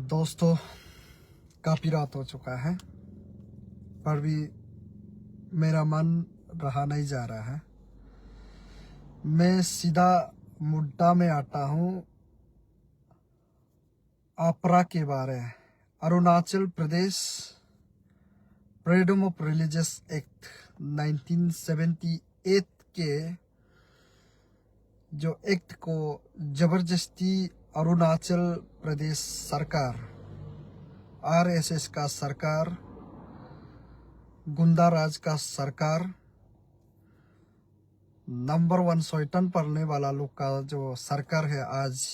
दोस्तों, काफी रात हो चुका है पर भी मेरा मन रहा नहीं जा रहा है। मैं सीधा मुद्दा में आता हूँ। आपरा के बारे, Arunachal Pradesh freedom of religious act 1978 के जो एक्ट को जबरदस्ती अरुणाचल प्रदेश सरकार, आरएसएस का सरकार, गुंडा राज का सरकार, नंबर 1 शैतान पढ़ने वाला लोग का जो सरकार है, आज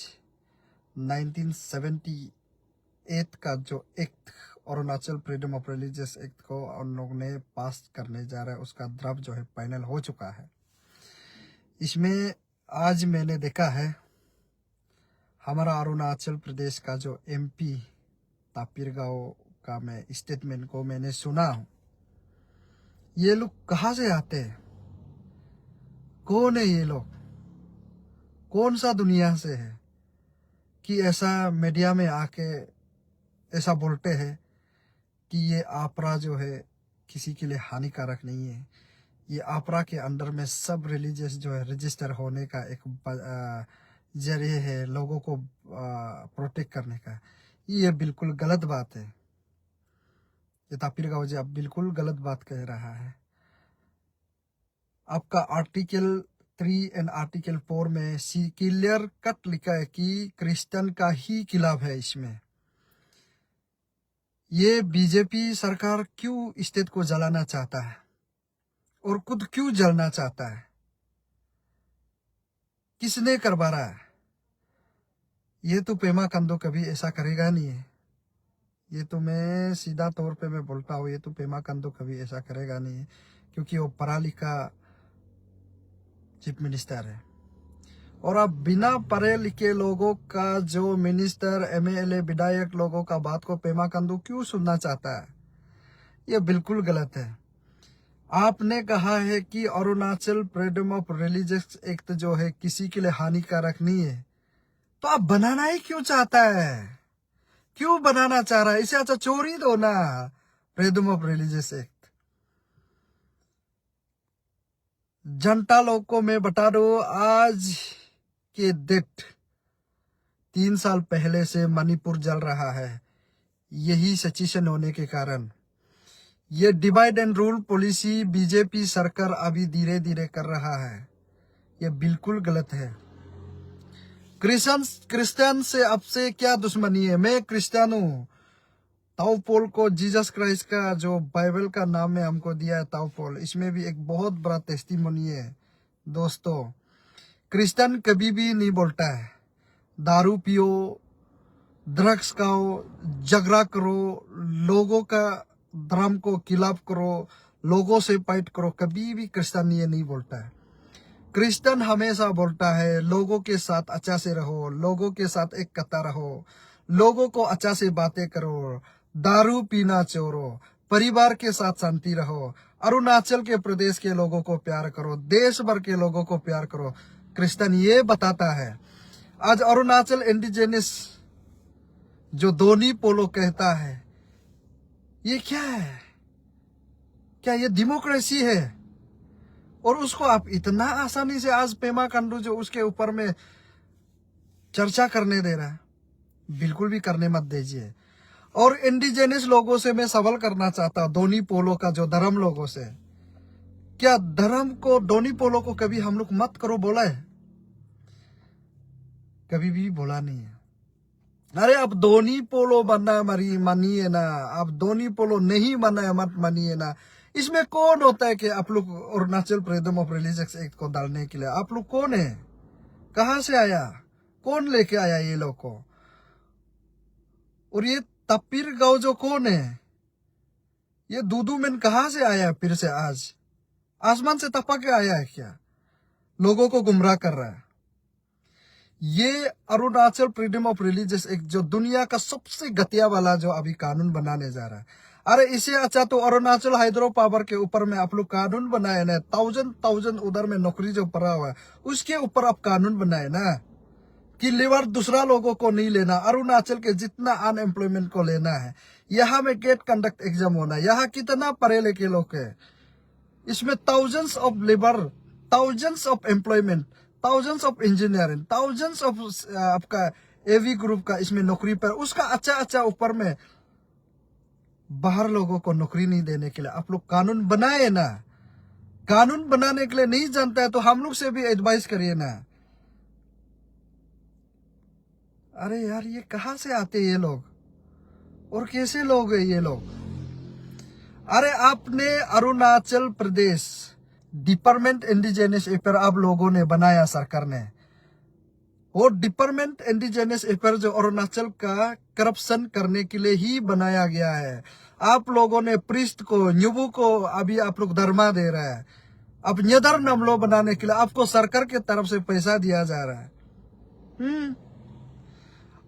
1978 का जो act Arunachal freedom of religious act को उन लोग ने पास करने जा रहा है, उसका ड्राफ्ट जो है फाइनल हो चुका है। इसमें आज मैंने देखा है हमारा अरुणाचल प्रदेश का जो एमपी तापिर गांव का मैं स्टेटमेंट को मैंने सुना हूँ। ये लोग कहाँ से आते हैं? कौन है ये लोग? कौन सा दुनिया से है कि ऐसा मीडिया में आके ऐसा बोलते हैं कि ये आपरा जो है किसी के लिए हानिकारक नहीं है। ये आपरा के अंडर में सब रिलीजियस जो है रजिस्टर होने का एक जरिए है लोगों को प्रोटेक्ट करने का। ये बिल्कुल गलत बात है। ये तापिर गांव जी आप बिल्कुल गलत बात कह रहा है। आपका आर्टिकल 3 एंड आर्टिकल 4 में क्लियर कट लिखा है कि क्रिश्चियन का ही खिलाफ है। इसमें ये बीजेपी सरकार क्यों स्टेट को जलाना चाहता है और खुद क्यों जलना चाहता है? किसने करवा रहा है? ये तो पेमा खांडू कभी ऐसा करेगा नहीं है। ये तो मैं सीधा तौर पे मैं बोलता हूँ, ये तो पेमा खांडू कभी ऐसा करेगा नहीं है, क्योंकि वो पढ़ा लिखा चीफ मिनिस्टर है। और अब बिना पढ़े लिखे लोगों का जो मिनिस्टर, एमएलए, विधायक लोगों का बात को पेमा खांडू क्यों सुनना चाहता है? ये बिल्कुल गलत है। आपने कहा है कि Arunachal freedom of religious act जो है किसी के लिए हानिकारक नहीं है, तो आप बनाना ही क्यों चाहता है? क्यों बनाना चाह रहा है? इसे अच्छा चोरी दो ना, फ्रीडम ऑफ रिलीजियस एक्ट। जनता लोग को मैं बता दो, आज के डेट 3 साल पहले से मणिपुर जल रहा है। यही सिचुएशन होने के कारण ये divide and rule policy BJP सरकार अभी धीरे धीरे कर रहा है। ये बिल्कुल गलत है। क्रिश्चियन से आपसे क्या दुश्मनी है? मैं क्रिश्चियन हूँ। ताऊ पोल को जीसस क्राइस्ट का जो बाइबल का नाम है हमको दिया है ताऊ पोल, इसमें भी एक बहुत बड़ा टेस्टिमोनी है। दोस्तों, क्रिश्चियन कभी भी नहीं बोलता है दारू पियो, ड्रग्स खाओ, झगड़ा करो, लोगों का धर्म को खिलाफ करो, लोगों से फाइट करो। कभी भी क्रिश्चियन ये नहीं बोलता है। क्रिश्चियन हमेशा बोलता है लोगों के साथ अच्छा से रहो, लोगों के साथ एक कता रहो, लोगों को अच्छा से बातें करो, दारू पीना छोड़ो, परिवार के साथ शांति रहो, अरुणाचल के प्रदेश के लोगों को प्यार करो, देश भर के लोगों को प्यार करो। क्रिश्चियन ये बताता है। आज अरुणाचल इंडिजिनस जो दोनी पोलो कहता है, ये क्या है? क्या ये डेमोक्रेसी है? और उसको आप इतना आसानी से आज पेमा खांडू जो उसके ऊपर में चर्चा करने दे रहा है। बिल्कुल भी करने मत दीजिए। और इंडिजिनस लोगों से मैं सवाल करना चाहता हूँ, दोनी पोलो का जो धर्म लोगों से, क्या धर्म को, दोनी पोलो को कभी हम लोग मत करो बोला है? कभी भी बोला नहीं है। अरे अब दोनी पोलो बनना मानिए ना, अब दोनी पोलो नहीं बनना है मत मानिए ना। इसमें कौन होता है कि आप लोग Arunachal freedom of religious act को डालने के लिए? आप लोग कौन है? कहाँ से आया? कौन लेके आया ये लोग को? और ये तापिर गांव जो कौन है? ये दूदू मैन कहाँ से आया? फिर से आज आसमान से टपक के आया है क्या? लोगों को गुमराह कर रहा है। ये Arunachal freedom of religious act जो दुनिया का सबसे घटिया वाला जो अभी कानून बनाने जा रहा है। अरे इसे अच्छा तो अरुणाचल हाइड्रो पावर के ऊपर में आप लोग कानून बनाए ना, 1000 उधर में नौकरी जो पड़ा हुआ है उसके ऊपर आप कानून बनाए ना। कि लेबर दूसरा लोगों को नहीं लेना, अरुणाचल के जितना अनएम्प्लॉयमेंट को लेना है। यहाँ में गेट कंडक्ट एग्जाम होना है। यहाँ कितना पढ़े लिखे लोग है, इसमें thousands of labour, thousands of employment, thousands of engineering, thousands of आपका एवी ग्रुप का इसमें नौकरी पर, उसका अच्छा ऊपर में बाहर लोगों को नौकरी नहीं देने के लिए आप लोग कानून बनाए ना। कानून बनाने के लिए नहीं जानता है तो हम लोग से भी एडवाइस करिए ना। अरे यार, ये कहाँ से आते ये लोग और कैसे लोग हैं ये लोग? अरे आपने Arunachal Pradesh department indigenous affair आप लोगों ने बनाया, सरकार ने। वो डिपार्टमेंट इंडिजिनस अफेयर जो अरुणाचल का करप्शन करने के लिए ही बनाया गया है। आप लोगों ने प्रिस्ट को, न्यूबू को अभी आप लोग धर्मा दे रहे हैं। अब नेदर नमलो बनाने के लिए आपको सरकार की तरफ से पैसा दिया जा रहा है।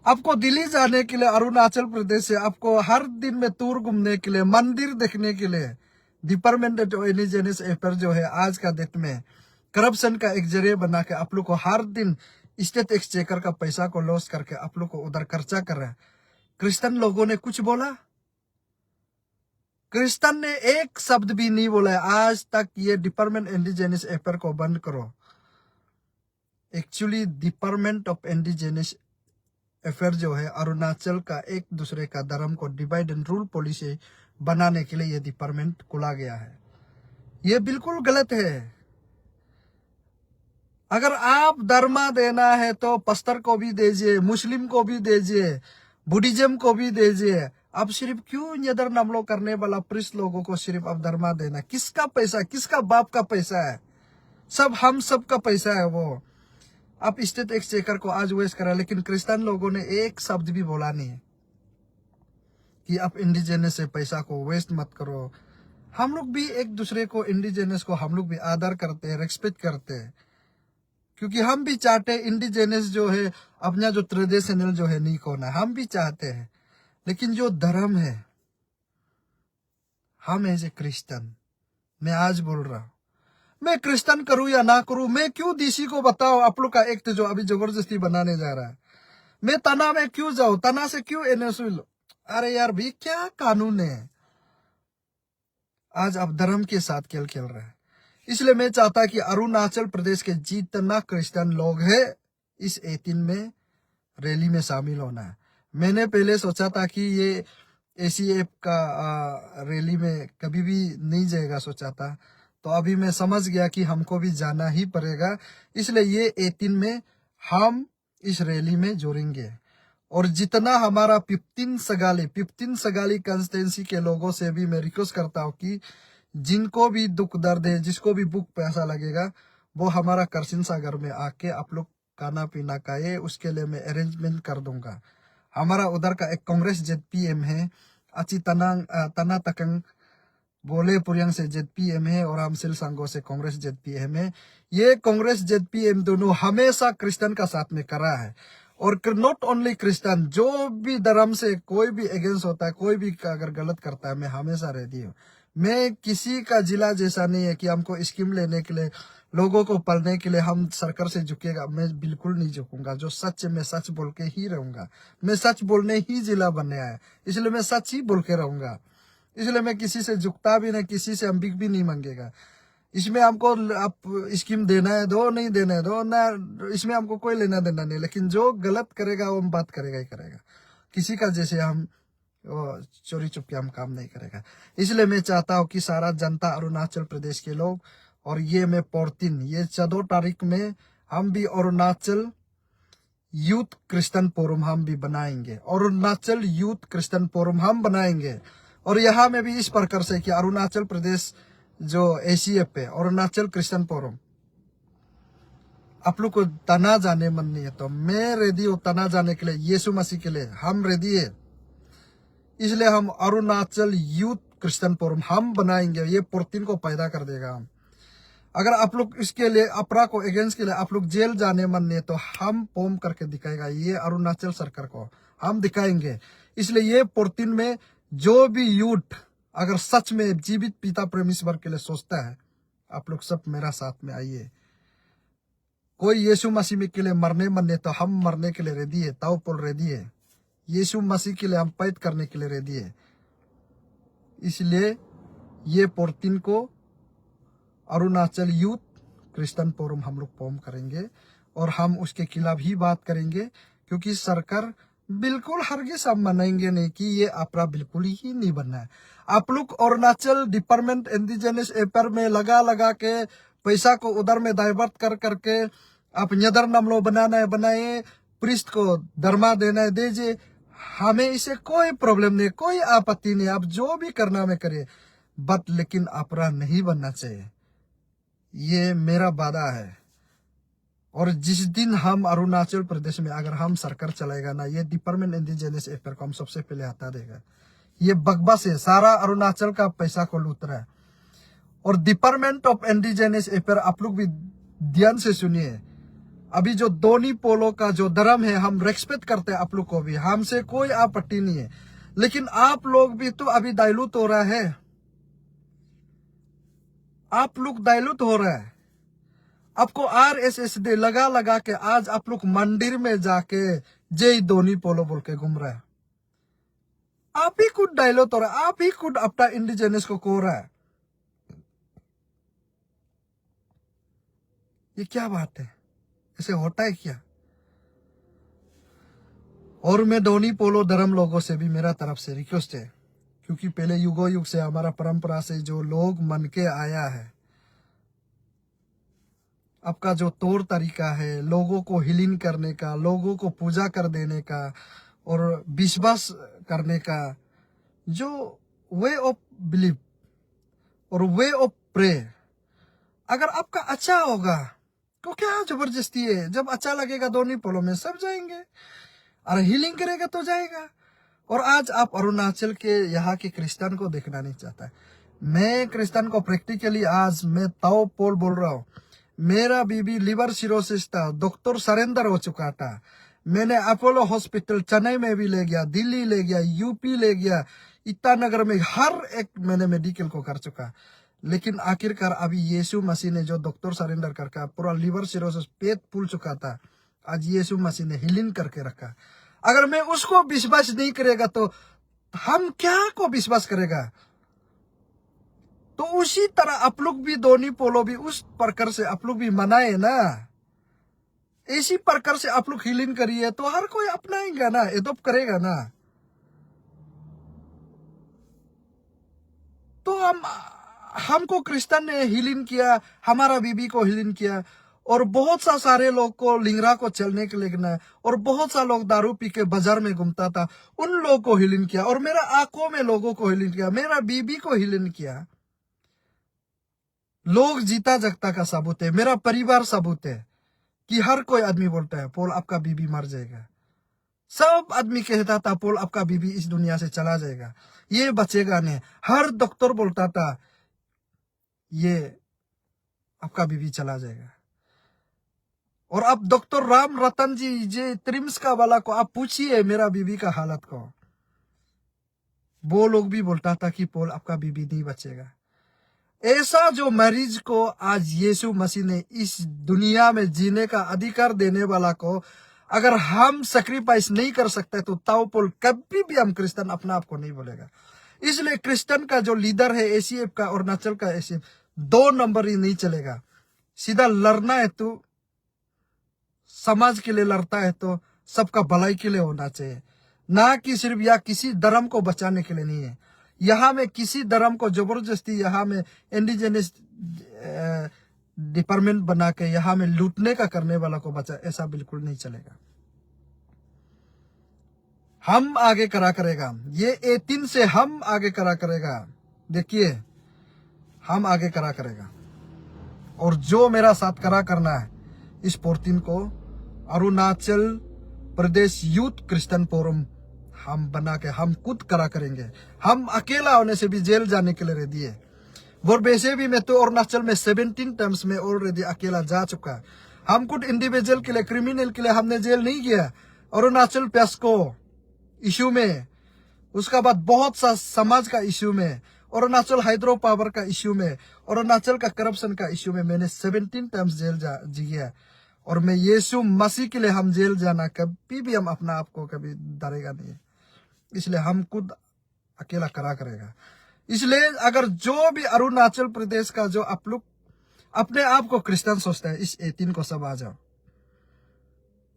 आपको दिल्ली जाने के लिए अरुणाचल प्रदेश से आपको हर दिन में टूर घूमने के लिए, मंदिर देखने के लिए डिपार्टमेंट ऑफ इंडिजिनस अफेयर जो है आज का डेट में करप्शन का एक जरिए बना के आप लोग को हर दिन स्टेट एक्सचेकर का पैसा को लॉस करके आप लोग को उधर खर्चा कर रहा है। क्रिश्चियन लोगों ने कुछ बोला? क्रिश्चियन ने एक शब्द भी नहीं बोला है आज तक। ये डिपार्टमेंट इंडिजिनस अफेयर को बंद करो। Actually department of indigenous affair जो है अरुणाचल का एक दूसरे का धर्म को डिवाइड एंड रूल पॉलिसी बनाने के लिए ये डिपार्टमेंट खोला गया है। ये बिल्कुल गलत है। अगर आप धर्म देना है तो पस्तर को भी दीजिए, मुस्लिम को भी दीजिए, बुद्धिज्म को भी दीजिए। अब सिर्फ क्यों नेदर नमलो करने वाला प्रिस्ट लोगों को सिर्फ अब धर्म देना? किसका पैसा, किसका बाप का पैसा है? सब हम सब का पैसा है वो। आप स्टेट एक्सचेकर को आज वेस्ट करा, लेकिन क्रिश्चियन लोगों ने एक शब्द भी बोला नहीं है कि आप इंडिजिनस से पैसा को वेस्ट मत करो। हम लोग भी एक दूसरे को, इंडिजिनस को हम लोग भी आदर करते हैं, रेस्पेक्ट करते हैं, क्योंकि हम भी चाहते हैं इंडिजिनस जो है अपना जो ट्रेडिशनल जो है नहीं खोना, हम भी चाहते हैं। लेकिन जो धर्म है, हम एज ए क्रिश्चियन, मैं आज बोल रहा हूं, मैं क्रिश्चियन करूं या ना करूं, मैं क्यों डीसी को बताओ आप लोग का एक्ट जो अभी जबरदस्ती बनाने जा रहा है, मैं तना में क्यों जाऊं, तना से क्यों एनएसयू लो? अरे यार भी क्या कानून है? आज आप धर्म के साथ खेल खेल रहे हैं। इसलिए मैं चाहता कि अरुणाचल प्रदेश के जितना क्रिश्चियन लोग हैं इस 18 में रैली में शामिल होना है। मैंने पहले सोचा था कि ये ACF का रैली में कभी भी नहीं जाएगा सोचा था, तो अभी मैं समझ गया कि हमको भी जाना ही पड़ेगा। इसलिए ये 18 में हम इस रैली में जोड़ेंगे। और जितना हमारा 15 सगाली कंस्टिट्यूंसी के लोगों से भी मैं रिक्वेस्ट करता हूँ कि जिनको भी दुख दर्द है, जिसको भी भूख प्यासा लगेगा, वो हमारा करसिन सागर में आके आप लोग खाना पीना खाए, उसके लिए मैं अरेंजमेंट कर दूंगा। हमारा उधर का एक कांग्रेस ZPM है, अची तना तकंग बोले पुरियांग से ZPM है, और हम सिल संगो से कांग्रेस ZPM है। ये कांग्रेस ZPM दोनों हमेशा क्रिश्चियन का साथ में करा है। और नॉट ओनली क्रिश्चियन, जो भी धर्म से कोई भी अगेंस्ट होता है, कोई भी अगर गलत करता है, मैं हमेशा रेडी हूँ। मैं किसी का जिला जैसा नहीं है कि हमको स्कीम लेने के लिए, लोगों को पढ़ने के लिए हम सरकार से झुकेगा। मैं बिल्कुल नहीं झुकूंगा। जो सच है मैं सच बोल के ही रहूंगा। मैं सच बोलने ही जिला बनने आया, इसलिए मैं सच ही बोल के रहूंगा। इसलिए मैं किसी से झुकता भी नहीं, किसी से हम भी नहीं मांगेगा। इसमें हमको आप स्कीम देना है दो, नहीं देना है दो ना, इसमें हमको कोई लेना देना नहीं। लेकिन जो गलत करेगा वो हम बात करेगा ही करेगा। किसी का जैसे हम चोरी चुपके हम काम नहीं करेगा। इसलिए मैं चाहता हूँ कि सारा जनता, अरुणाचल प्रदेश के लोग, और ये मैं 14 तारीख में हम भी अरुणाचल यूथ क्रिश्चियन फोरम हम भी बनाएंगे। अरुणाचल यूथ क्रिश्चियन फोरम हम बनाएंगे। और यहाँ में भी इस प्रकार से कि अरुणाचल प्रदेश जो ACF है, अरुणाचल क्रिश्चियन फोरम, आप लोग को तना जाने मन नहीं है तो मैं रेडी हूँ तना जाने के लिए, यीशु मसीह के लिए हम रेडी है। इसलिए हम अरुणाचल यूथ क्रिश्चियन फोरम हम बनाएंगे। ये 14 को पैदा कर देगा हम। अगर आप लोग इसके लिए, अपरा को अगेंस्ट के लिए आप लोग जेल जाने मन नहीं तो हम फॉर्म करके दिखाएगा। ये अरुणाचल सरकार को हम दिखाएंगे। इसलिए ये 14 में जो भी यूथ अगर सच में जीवित पिता परमेश्वर के लिए सोचता है, आप लोग सब मेरा साथ में आइए। कोई यीशु मसीह के लिए मरने तो हम मरने के लिए रेडी है, ताऊ पोल रेडी है। यीशु मसीह के लिए हम फाइट करने के लिए रेडी है। इसलिए ये 14 को अरुणाचल यूथ क्रिश्चियन फोरम हम लोग फॉर्म करेंगे और हम उसके खिलाफ ही बात करेंगे, क्योंकि सरकार बिल्कुल हरगिज हम मनाएंगे नहीं कि ये अपना बिल्कुल ही नहीं बनना है। आप लोग अरुणाचल डिपार्टमेंट इंडिजिनस एफेयर में लगा के पैसा को उधर में डाइवर्ट कर करके आप नदर नमलो बनाना है बनाए, प्रिस्ट को धर्मा देना है दीजिए, हमें इसे कोई प्रॉब्लम नहीं, कोई आपत्ति नहीं, आप जो भी करना में करिए, बट लेकिन अपराध नहीं बनना चाहिए। ये मेरा वादा है। और जिस दिन हम अरुणाचल प्रदेश में अगर हम सरकार चलाएगा ना, ये डिपार्टमेंट इंडिजिनस एफेयर को हम सबसे पहले हटा देगा। ये बकवास है, सारा अरुणाचल का पैसा को लूट रहा है। और डिपार्टमेंट ऑफ इंडिजिनस एफेयर आप लोग भी ध्यान से सुनिए, अभी जो दोनी पोलो का जो धर्म है हम रेस्पेक्ट करते हैं, आप लोग को भी, हमसे कोई आपत्ति नहीं है, लेकिन आप लोग भी तो अभी डाइल्यूट हो रहा है, आप लोग डाइल्यूट हो रहा है। आपको RSS डे लगा के आज आप लोग मंदिर में जाके जय दोनी पोलो बोल के घूम रहा है। आप ही खुद डाइल्यूट हो रहा है, आप ही खुद अपना इंडिजिनस को खो रहा है। ये क्या बात है, ऐसे होता है क्या? और मैं दोनी पोलो धर्म लोगों से भी मेरा तरफ से रिक्वेस्ट है, क्योंकि पहले युगों युग से हमारा परंपरा से जो लोग मन के आया है, आपका जो तौर तरीका है लोगों को हीलिंग करने का, लोगों को पूजा कर देने का और विश्वास करने का, जो वे ऑफ बिलीव और वे ऑफ प्रे, अगर आपका अच्छा होगा तो क्या जबरदस्ती है? जब अच्छा लगेगा दोनी पोलो में सब जाएंगे, और हीलिंग करेगा तो जाएगा। और आज आप अरुणाचल के यहाँ के क्रिश्चियन को देखना नहीं चाहता। मैं क्रिश्चियन को प्रैक्टिकली आज मैं ताओ पोल बोल रहा हूँ। मेरा बीबी लिवर सिरोसिस था, डॉक्टर सरेंडर हो चुका था, मैंने अपोलो हॉस्पिटल चेन्नई में भी ले गया, दिल्ली ले गया, यूपी ले गया, ईटानगर में हर एक मैंने मेडिकल को कर चुका, लेकिन आखिरकार अभी यीशु मसीह ने जो डॉक्टर सरेंडर करके पूरा लिवर सिरोसिस पेट फूल चुका था, आज यीशु मसीह ने हीलिंग करके रखा। अगर मैं उसको विश्वास नहीं करेगा तो हम क्या को विश्वास करेगा? तो उसी तरह आप लोग भी दोनी पोलो भी उस प्रकार से आप लोग भी मनाए ना, इसी प्रकार से आप लोग हीलिंग करिए तो हर कोई अपनाएगा ना, एडॉप्ट करेगा ना। तो हमको क्रिश्चियन ने हीलिंग किया, हमारा बीबी को हीलिंग किया, और बहुत सा सारे लोग को लिंगरा को चलने के लिए ना, और बहुत सा लोग दारू पी के बाजार में घूमता था, उन लोगों को हीलिंग किया, और मेरा आंखों में लोगों को हीलिंग किया, मेरा बीबी को हीलिंग किया। लोग जीता जगता का सबूत है, मेरा परिवार सबूत है कि हर कोई आदमी बोलता है पोल आपका बीबी मर जाएगा, सब आदमी कहता था पोल आपका बीबी इस दुनिया से चला जाएगा, ये बचेगा नहीं। हर डॉक्टर बोलता था ये आपका बीबी चला जाएगा। और अब डॉक्टर राम रतन जी जे त्रिम्स का वाला को आप पूछिए मेरा बीबी का हालत को, वो लोग भी बोलता था कि पोल आपका बीबी नहीं बचेगा। ऐसा जो मरीज को आज यीशु मसीह ने इस दुनिया में जीने का अधिकार देने वाला को अगर हम सैक्रिफाइस नहीं कर सकते तो ताऊ पोल कभी भी हम क्रिश्चियन अपना आप को नहीं बोलेगा। इसलिए क्रिश्चियन का जो लीडर है ACF का, अरुणाचल का ACF, 2 नंबर ही नहीं चलेगा। सीधा लड़ना है तो समाज के लिए लड़ता है तो सबका भलाई के लिए होना चाहिए, ना कि सिर्फ या किसी धर्म को बचाने के लिए नहीं है। यहाँ में किसी धर्म को जबरदस्ती यहाँ में इंडिजिनस डिपार्टमेंट बना के यहाँ में लूटने का करने वाला को बचा, ऐसा बिल्कुल नहीं चलेगा। हम आगे करा करेगा, ये 18 से हम आगे करा करेगा, देखिए हम आगे करा करेगा। और जो मेरा साथ करा करना है इस 14 को Arunachal Pradesh youth Christian forum हम बना के हम खुद करा करेंगे। हम अकेला होने से भी जेल जाने के लिए रेडी है। और वैसे भी मैं तो अरुणाचल में 17 टाइम्स में ऑलरेडी अकेला जा चुका। हम खुद इंडिविजुअल के लिए, क्रिमिनल के लिए हमने जेल नहीं गया। अरुणाचल पेस्को इशू में, उसका बाद बहुत सा समाज का इशू में, अरुणाचल हाइड्रो पावर का इशू में, अरुणाचल का करप्शन का इशू में मैंने 17 टाइम्स जेल जी गया। और मैं यीशु मसीह के लिए हम जेल जाना कभी भी हम अपना आप को कभी डरेगा नहीं, इसलिए हम खुद अकेला करा करेगा। इसलिए अगर जो भी अरुणाचल प्रदेश का जो आप लोग अपने आप को क्रिश्चियन सोचता है, इस 18 को सब आ जाओ,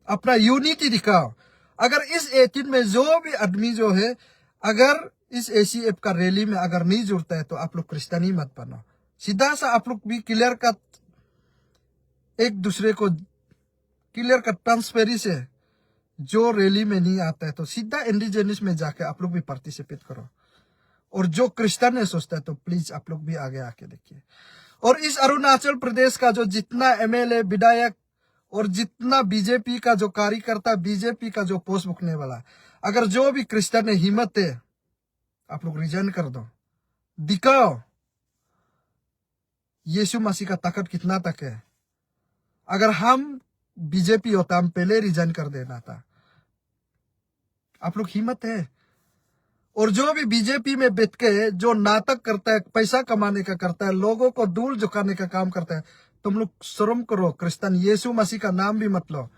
अपना यूनिटी दिखाओ। अगर इस 18 में जो भी आदमी जो है, अगर इस ACF का रैली में अगर नहीं जुड़ता है तो आप लोग क्रिश्चियन ही मत बनो। सीधा सा आप लोग भी क्लियर कट एक दूसरे को क्लियर कट ट्रांसपेरेंसी से, जो रैली में नहीं आता है तो सीधा इंडिजिनस में जाके आप लोग भी पार्टिसिपेट करो। और जो क्रिश्चियन है सोचता है तो प्लीज आप लोग भी आगे आके देखिए। और इस अरुणाचल प्रदेश का जो जितना MLA विधायक और जितना बीजेपी का जो कार्यकर्ता, बीजेपी का जो पोस्ट बुकने वाला, अगर जो भी क्रिश्चियन है हिम्मत है, आप लोग रिजाइन कर दो, दिखाओ यीशु मसीह का ताकत कितना तक है। अगर हम बीजेपी होता हम पहले रिजाइन कर देना था। आप लोग हिम्मत है। और जो भी बीजेपी में बैठ के जो नाटक करता है, पैसा कमाने का करता है, लोगों को दूर झुकाने का काम करता है, तुम लोग शर्म करो। क्रिश्चियन यीशु मसीह का नाम भी मत लो।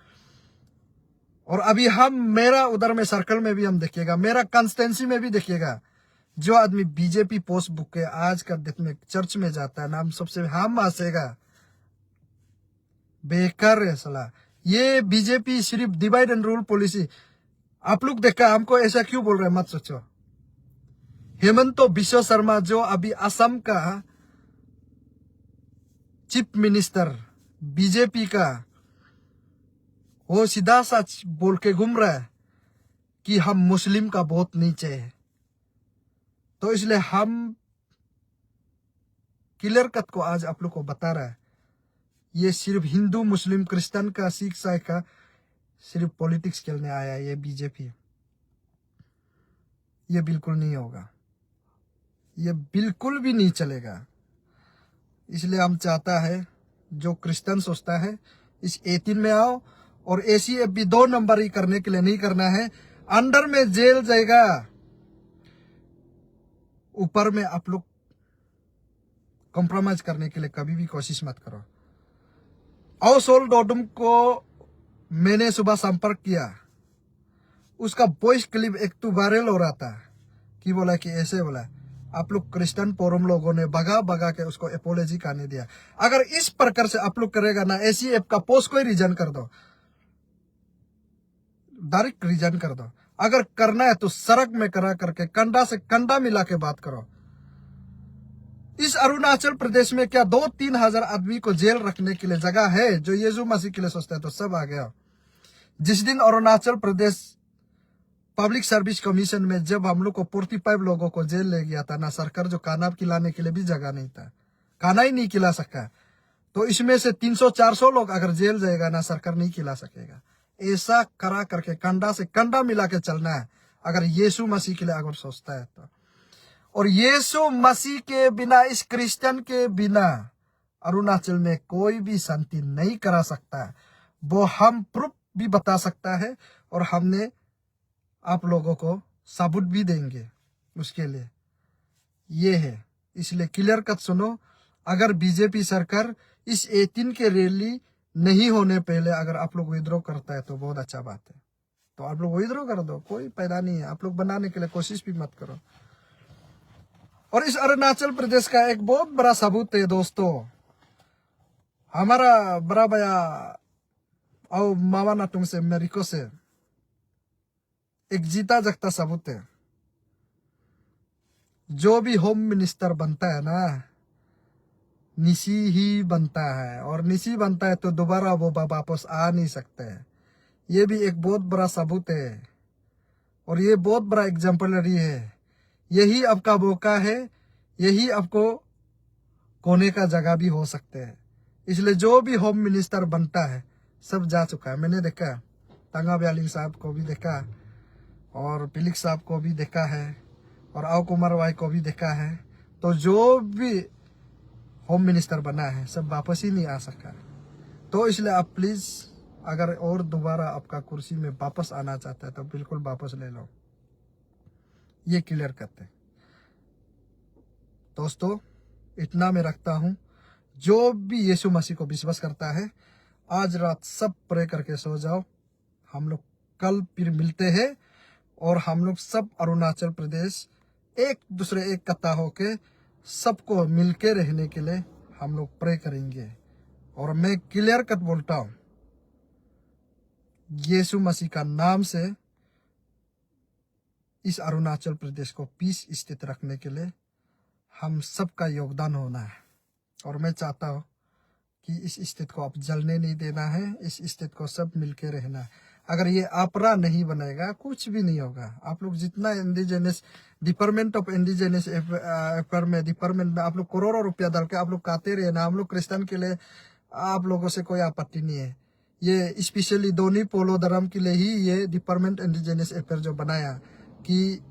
और अभी हम मेरा उधर में सर्कल में भी हम देखिएगा, मेरा कंस्टेंसी में भी देखिएगा, जो आदमी बीजेपी पोस्ट बुक के आज का डेट में चर्च में जाता है, नाम सबसे हम आसेगा बेकार है सला। ये बीजेपी सिर्फ डिवाइड एंड रूल पॉलिसी, आप लोग देखा हमको ऐसा क्यों बोल रहे हैं मत सोचो। हेमंत बिश्व शर्मा जो अभी असम का चीफ मिनिस्टर बीजेपी का, वो सीधा सच बोल के घूम रहा है कि हम मुस्लिम का बहुत नीचे है। तो इसलिए हम क्लियर कट को आज आप लोग को बता रहा है, ये सिर्फ हिंदू मुस्लिम क्रिश्चियन का सिख ईसाई का सिर्फ पॉलिटिक्स खेलने आया है ये बीजेपी। ये बिल्कुल नहीं होगा, ये बिल्कुल भी नहीं चलेगा। इसलिए हम चाहता है जो क्रिश्चियन सोचता है इस 18 में आओ। और ACF भी 2 नंबर ही करने के लिए नहीं करना है, अंडर में जेल जाएगा, ऊपर में आप लोग कॉम्प्रोमाइज करने के लिए कभी भी कोशिश मत करो। औसोल डोडुम को मैंने सुबह संपर्क किया, उसका वॉइस क्लिप एक तो वायरल हो रहा था कि बोला कि ऐसे बोला, आप लोग क्रिश्चियन फोरम लोगों ने भगा भगा के उसको एपोलॉजी करने दिया। अगर इस प्रकार से आप लोग करेगा ना, ACF का पोस्ट को ही रिजाइन कर दो, डायरेक्ट रिजाइन कर दो। अगर करना है तो सड़क में करा करके कंधा से कंधा मिला के बात करो। इस अरुणाचल प्रदेश में क्या 2-3 हजार आदमी को जेल रखने के लिए जगह है? जो यीशु मसीह के लिए सोचता है तो सब आ गया। जिस दिन Arunachal Pradesh public service commission में जब हम लोग को 45 लोगों को जेल ले गया था ना, सरकार जो खाना खिलाने के लिए भी जगह नहीं था, खाना ही नहीं खिला सका। तो इसमें से 300-400 लोग अगर जेल जाएगा ना, सरकार नहीं खिला सकेगा। ऐसा करा करके कंधा से कंधा मिला के चलना है अगर यीशु मसीह के लिए अगर सोचता है तो। और यीशु मसीह के बिना, इस क्रिश्चियन के बिना अरुणाचल में कोई भी शांति नहीं करा सकता है। वो हम प्रूफ भी बता सकता है और हमने आप लोगों को सबूत भी देंगे उसके लिए। ये है, इसलिए क्लियर कट सुनो। अगर बीजेपी सरकार इस 18 के रैली नहीं होने पहले अगर आप लोग विद्रोह करता है तो बहुत अच्छा बात है। तो आप लोग विद्रोह कर दो, कोई फायदा नहीं है। आप लोग बनाने के लिए कोशिश भी मत करो। और इस अरुणाचल प्रदेश का एक बहुत बड़ा सबूत है दोस्तों, हमारा बड़ा भैया और मामा नाटुंग से मेरिको से एक जीता जगता सबूत है। जो भी होम मिनिस्टर बनता है ना, निशी ही बनता है, और निशी बनता है तो दोबारा वो वापस आ नहीं सकते हैं। ये भी एक बहुत बड़ा सबूत है और ये बहुत बड़ा एग्जाम्पलरी है। यही आपका मौका है, यही आपको कोने का जगह भी हो सकते हैं। इसलिए जो भी होम मिनिस्टर बनता है सब जा चुका है। मैंने देखा, तंगा ब्यालिंग साहब को भी देखा और पिलिक साहब को भी देखा है और आओ कुमार वाई को भी देखा है। तो जो भी होम मिनिस्टर बना है सब वापस ही नहीं आ सका। तो इसलिए आप प्लीज अगर और दोबारा आपका कुर्सी में वापस आना चाहता है तो बिल्कुल वापस ले लो। ये क्लियर करते हैं दोस्तों। इतना मैं रखता हूं, जो भी यीशु मसीह को विश्वास करता है आज रात सब प्रे करके सो जाओ। हम लोग कल फिर मिलते हैं और हम लोग सब अरुणाचल प्रदेश एक दूसरे एक कट्टा होके सबको मिलके रहने के लिए हम लोग प्रे करेंगे। और मैं क्लियर कट बोलता हूँ, यीशु मसीह का नाम से इस अरुणाचल प्रदेश को पीस स्थित रखने के लिए हम सबका योगदान होना है। और मैं चाहता हूँ कि इस स्थिति को अब जलने नहीं देना है, इस स्थिति को सब मिलके रहना है। अगर ये आपरा नहीं बनेगा कुछ भी नहीं होगा। आप लोग जितना indigenous department of indigenous affair में डिपार्टमेंट में आप लोग करोड़ों रुपया डाल के आप लोग खाते रहे ना, हम लोग क्रिश्चियन के लिए आप लोगों से कोई आपत्ति नहीं है। ये स्पेशली दोनी पोलो धर्म के लिए ही ये डिपार्टमेंट इंडिजिनस अफेयर जो बनाया कि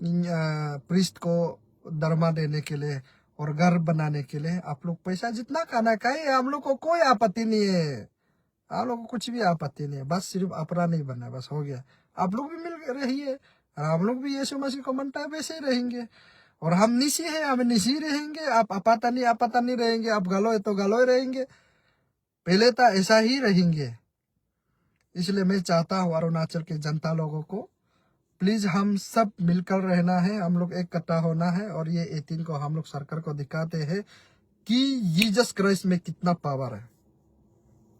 प्रीस्ट को धर्मा देने के लिए और घर बनाने के लिए आप लोग पैसा जितना खाना खाए, हम लोग को कोई आपत्ति नहीं है। आप लोग को कुछ भी आपत्ति नहीं है, बस सिर्फ अपना नहीं बनना है, बस हो गया। आप लोग भी मिल रहिए और हम लोग भी यीशु मसीह को मनता है वैसे ही रहेंगे। और हम निशी हैं, हम निशी रहेंगे। आप अपाता नहीं रहेंगे। आप गलो है तो गलो ही रहेंगे, पहले तो ऐसा ही रहेंगे। इसलिए मैं चाहता हूँ अरुणाचल के जनता लोगों को, प्लीज हम सब मिलकर रहना है, हम लोग एक कट्टा होना है। और ये 18 को हम लोग सरकार को दिखाते हैं कि जीसस क्राइस्ट में कितना पावर है।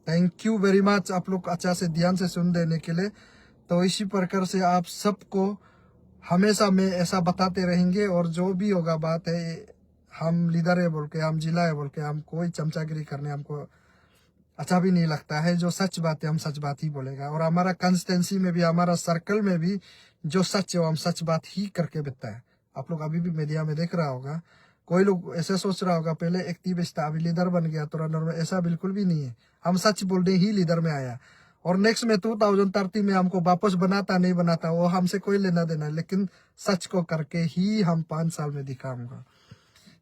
थैंक यू वेरी मच आप लोग अच्छा से ध्यान से सुन देने के लिए। तो इसी प्रकार से आप सबको हमेशा में ऐसा बताते रहेंगे। और जो भी होगा बात है, हम लीडर है बोल के, हम जिला है बोल के, हम कोई चमचागिरी करने हमको अच्छा भी नहीं लगता है। जो सच बात है हम सच बात ही बोलेगा। और हमारा कंस्टिट्यूंसी में भी, हमारा सर्कल में भी जो सच है वो हम सच बात ही करके बिकता है। आप लोग अभी भी मीडिया में देख रहा होगा, कोई लोग ऐसे सोच रहा होगा पहले एक्टिविस्ट था अभी लीडर बन गया तुरंत। ऐसा बिल्कुल भी नहीं है। हम सच बोलने ही लीडर में आया। और नेक्स्ट में 2030 में हमको वापस बनाता नहीं बनाता वो हमसे कोई लेना देना है, लेकिन सच को करके ही हम 5 साल में दिखाऊंगा।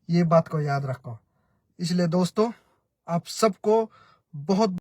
ये बात को याद रखो। इसलिए दोस्तों आप सबको बहुत